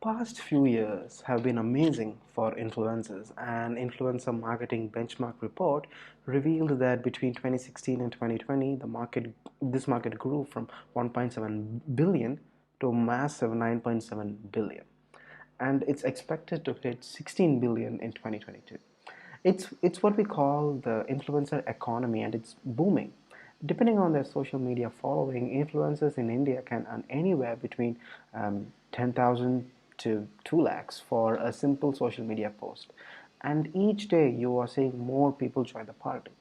Past few years have been amazing for influencers. An influencer marketing benchmark report revealed that between 2016 and 2020, this market grew from 1.7 billion to a massive 9.7 billion, and it's expected to hit 16 billion in 2022. It's what we call the influencer economy, and it's booming. Depending on their social media following, influencers in India can earn anywhere between 10,000 to 2 lakhs for a simple social media post. And each day you are seeing more people join the party.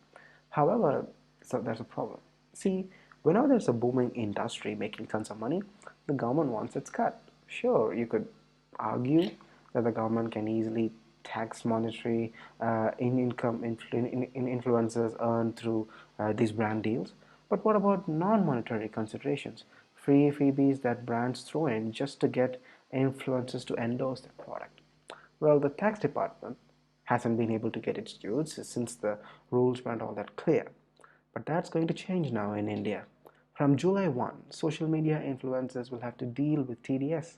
However, so there's a problem. See, whenever there's a booming industry making tons of money, the government wants its cut. Sure, you could argue that the government can easily tax monetary in income in influencers earned through these brand deals. But what about non-monetary considerations? Free freebies that brands throw in just to get influencers to endorse their product. Well, the tax department hasn't been able to get its dues since the rules weren't all that clear. But that's going to change now in India. From July 1, social media influencers will have to deal with TDS,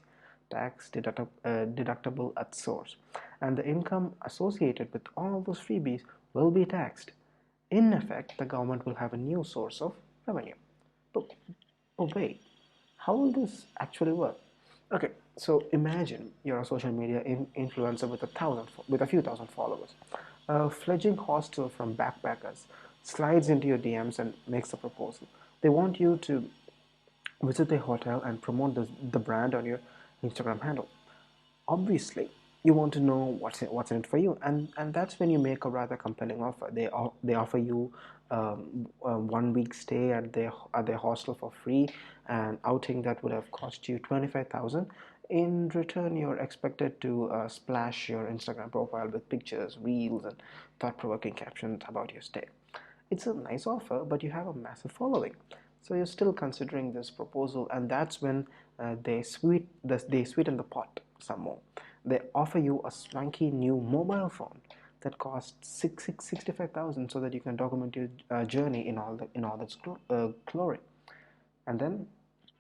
deductible at source, and the income associated with all those freebies will be taxed. In effect, the government will have a new source of revenue. But, but wait, how will this actually work? Okay, so imagine you're a social media influencer with a few thousand followers. A fledgling hostel from backpackers slides into your DMs and makes a proposal. They want you to visit the hotel and promote the brand on your Instagram handle. Obviously, you want to know what's in it for you, and that's when you make a rather compelling offer. They offer you a 1 week stay at their hostel for free, an outing that would have cost you 25,000. In return, you're expected to splash your Instagram profile with pictures, reels, and thought-provoking captions about your stay. It's a nice offer, but you have a massive following. So you're still considering this proposal, and that's when they sweeten the pot some more. They offer you a swanky new mobile phone that costs 65,000 so that you can document your journey in all its glory. And then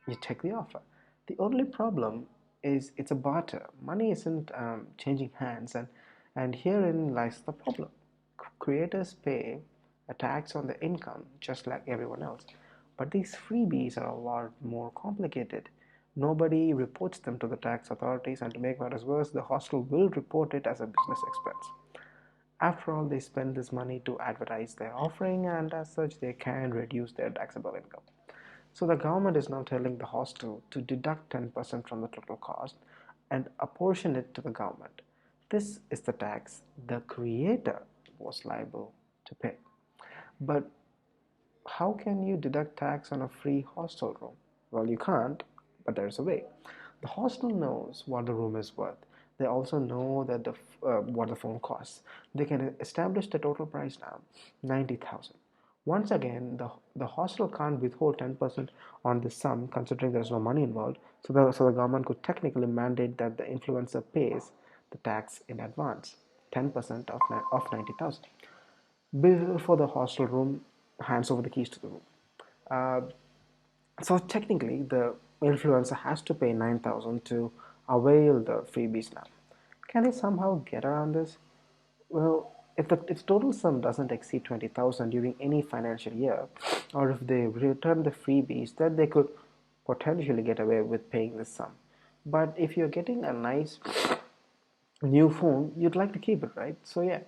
you take the offer. The only problem is it's a barter. Money isn't changing hands, and herein lies the problem. Creators pay a tax on the income just like everyone else, but these freebies are a lot more complicated. Nobody reports them to the tax authorities, and to make matters worse, the hostel will report it as a business expense. After all, they spend this money to advertise their offering, and as such, they can reduce their taxable income. So the government is now telling the hostel to deduct 10% from the total cost and apportion it to the government. This is the tax the creator was liable to pay. But how can you deduct tax on a free hostel room? Well, you can't, but there's a way. The hostel knows what the room is worth. They also know that what the phone costs. They can establish the total price now, 90,000. Once again, the hostel can't withhold 10% on this sum, considering there's no money involved. So the government could technically mandate that the influencer pays the tax in advance, 10% of 90,000. Before the hostel room hands over the keys to the room. Uh, so technically, the influencer has to pay 9,000 to avail the freebies now. Can they somehow get around this? Well, if the total sum doesn't exceed 20,000 during any financial year, or if they return the freebies, then they could potentially get away with paying this sum. But if you're getting a nice new phone, you'd like to keep it, right? So yeah,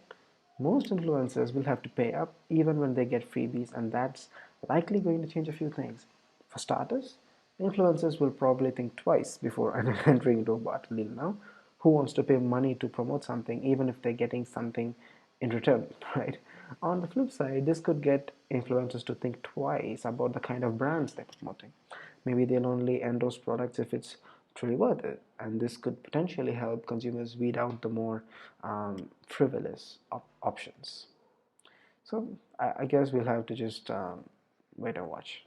most influencers will have to pay up even when they get freebies, and that's likely going to change a few things. For starters, influencers will probably think twice before entering into a barter deal now. Who wants to pay money to promote something even if they're getting something in return, right? On the flip side, this could get influencers to think twice about the kind of brands they're promoting. Maybe they'll only endorse products if it's truly worth it, and this could potentially help consumers weed out the more frivolous options. So I guess we'll have to just wait and watch.